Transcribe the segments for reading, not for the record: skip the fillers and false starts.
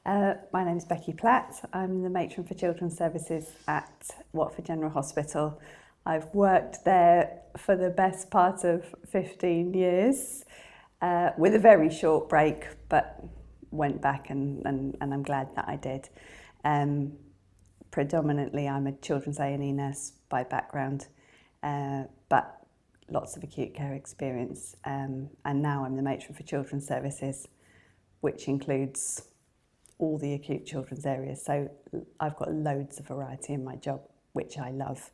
My name is Becky Platt. I'm the Matron for Children's Services at Watford General Hospital. I've worked there for the best part of 15 years with a very short break, but went back and I'm glad that I did. Predominantly I'm a children's A&E nurse by background, but lots of acute care experience, and now I'm the Matron for Children's Services, which includes all the acute children's areas. So I've got loads of variety in my job, which I love.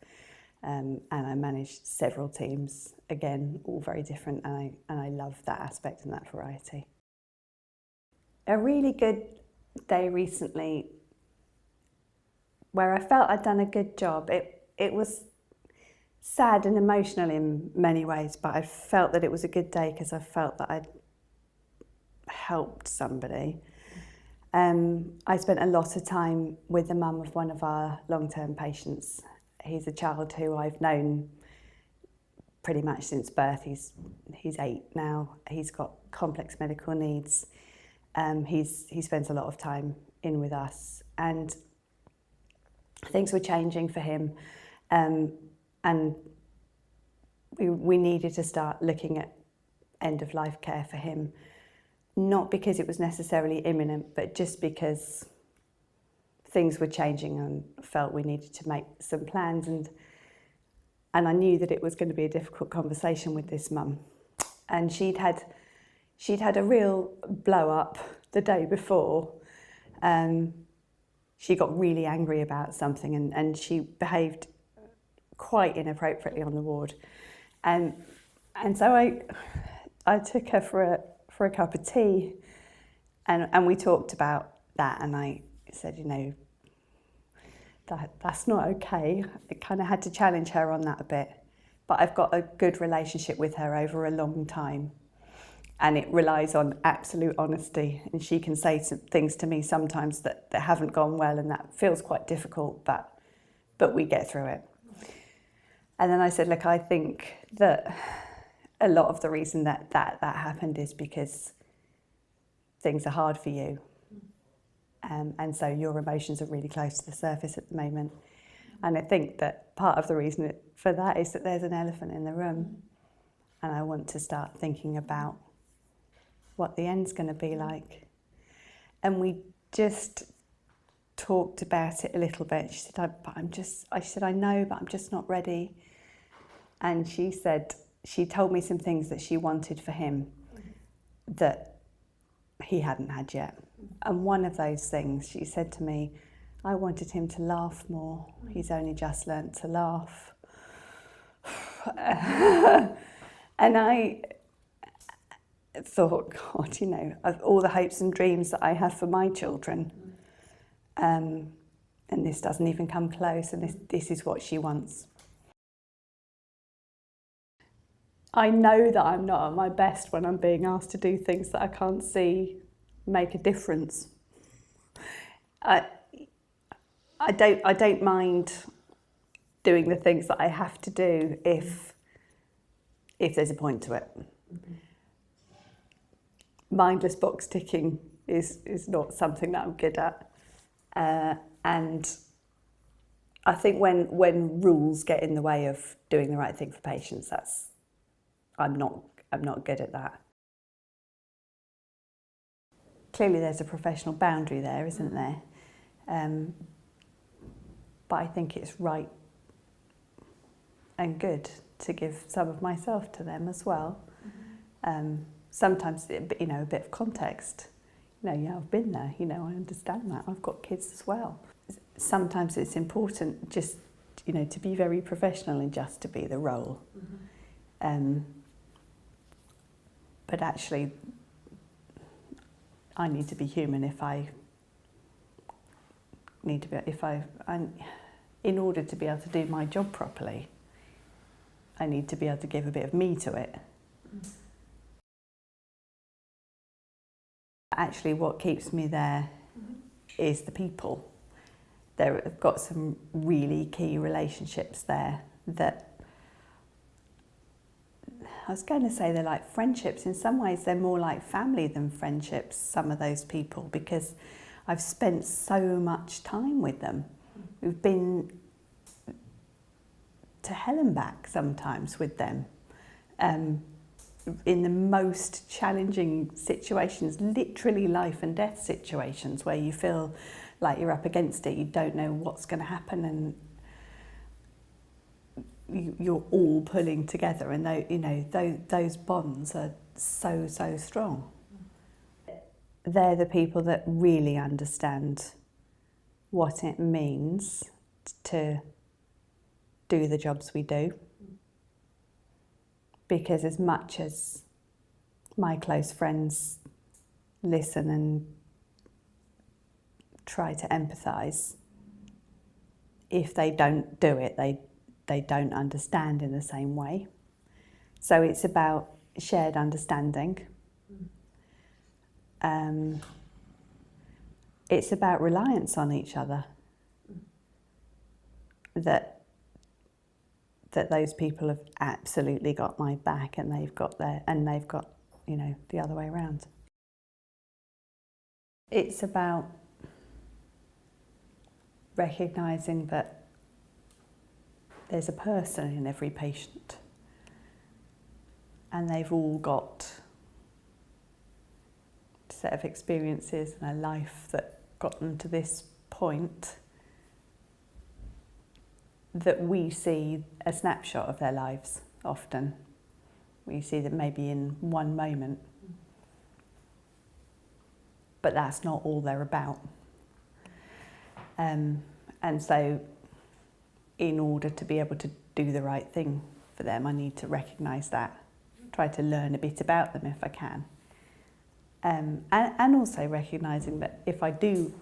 And I manage several teams, again, all very different, and I love that aspect and that variety. A really good day recently where I felt I'd done a good job. It was sad and emotional in many ways, but I felt that it was a good day because I felt that I'd helped somebody. I spent a lot of time with the mum of one of our long-term patients. He's a child who I've known pretty much since birth. He's 8 now. He's got complex medical needs. He spends a lot of time in with us, and things were changing for him, and we needed to start looking at end-of-life care for him. Not because it was necessarily imminent, but just because things were changing and felt we needed to make some plans, and I knew that it was going to be a difficult conversation with this mum. And she'd had a real blow up the day before. She got really angry about something, and she behaved quite inappropriately on the ward. And so I took her for a cup of tea, and we talked about that, and I said, you know, that's not okay. I kind of had to challenge her on that a bit, but I've got a good relationship with her over a long time, and it relies on absolute honesty, and she can say some things to me sometimes that haven't gone well, and that feels quite difficult, but we get through it. And then I said, look, I think that a lot of the reason that happened is because things are hard for you. And so your emotions are really close to the surface at the moment. And I think that part of the reason for that is that there's an elephant in the room. And I want to start thinking about what the end's going to be like. And we just talked about it a little bit. She said, I said, I know, but I'm just not ready. And she said, she told me some things that she wanted for him that he hadn't had yet. And one of those things, she said to me, I wanted him to laugh more. He's only just learnt to laugh. And I thought, God, you know, of all the hopes and dreams that I have for my children, and this doesn't even come close, and this is what she wants. I know that I'm not at my best when I'm being asked to do things that I can't see make a difference. I don't mind doing the things that I have to do if there's a point to it. Mindless box ticking is not something that I'm good at, and I think when rules get in the way of doing the right thing for patients, I'm not good at that. Clearly there's a professional boundary there, isn't there? But I think it's right and good to give some of myself to them as well. Sometimes, you know, a bit of context. You know, yeah, I've been there, you know, I understand that. I've got kids as well. Sometimes it's important just, you know, to be very professional and just to be the role. But actually, I need to be human in order to be able to do my job properly, I need to be able to give a bit of me to it. Actually, what keeps me there is the people. I've got some really key relationships there that I was going to say they're like friendships. In some ways, they're more like family than friendships, some of those people, because I've spent so much time with them. We've been to hell and back sometimes with them, in the most challenging situations, literally life and death situations, where you feel like you're up against it, you don't know what's going to happen, and you're all pulling together, and those bonds are so strong. They're the people that really understand what it means to do the jobs we do, because as much as my close friends listen and try to empathise, if they don't do it, they don't understand in the same way. So it's about shared understanding. It's about reliance on each other. That those people have absolutely got my back, and they've got the other way around. It's about recognising that there's a person in every patient, and they've all got a set of experiences and a life that got them to this point, that we see a snapshot of their lives often. We see them maybe in one moment, but that's not all they're about. And so in order to be able to do the right thing for them, I need to recognise that, try to learn a bit about them if I can. And also recognising that if I do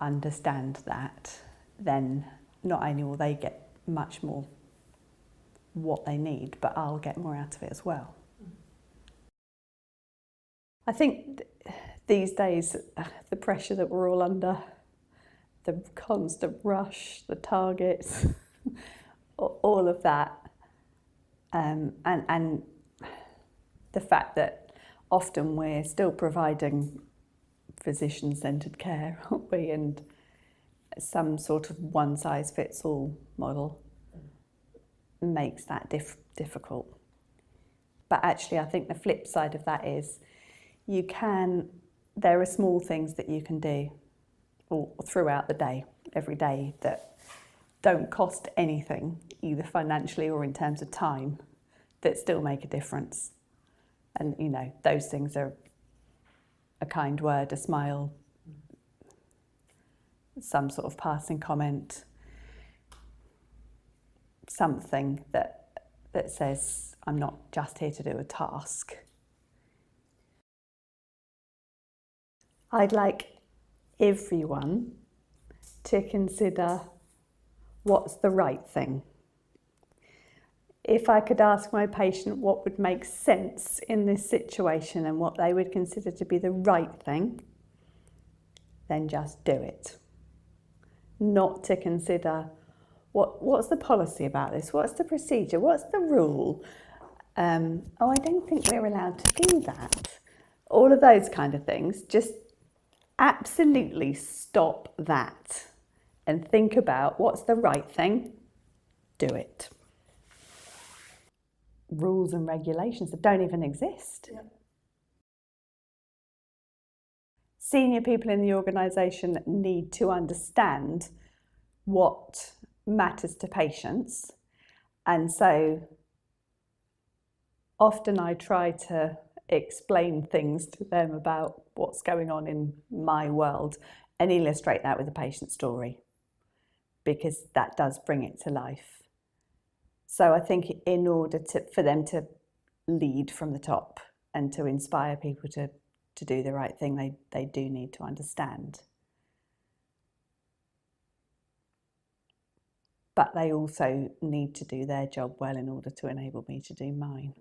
understand that, then not only will they get much more what they need, but I'll get more out of it as well. I think these days, the pressure that we're all under, the constant rush, the targets, all of that, and the fact that often we're still providing physician-centred care, aren't we, and some sort of one-size-fits-all model makes that difficult. But actually, I think the flip side of that is there are small things that you can do all throughout the day, every day, that don't cost anything, either financially or in terms of time, that still make a difference. And those things are a kind word, a smile, some sort of passing comment, something that says, I'm not just here to do a task. I'd like everyone to consider what's the right thing. If I could ask my patient what would make sense in this situation and what they would consider to be the right thing, then just do it. Not to consider what's the policy about this, what's the procedure, what's the rule, I don't think we're allowed to do that. All of those kind of things. Just absolutely stop that and think about what's the right thing, do it. Rules and regulations that don't even exist. Yep. Senior people in the organisation need to understand what matters to patients, and so often I try to explain things to them about what's going on in my world and illustrate that with a patient story, because that does bring it to life. So I think in order for them to lead from the top and to inspire people to do the right thing, they do need to understand. But they also need to do their job well in order to enable me to do mine.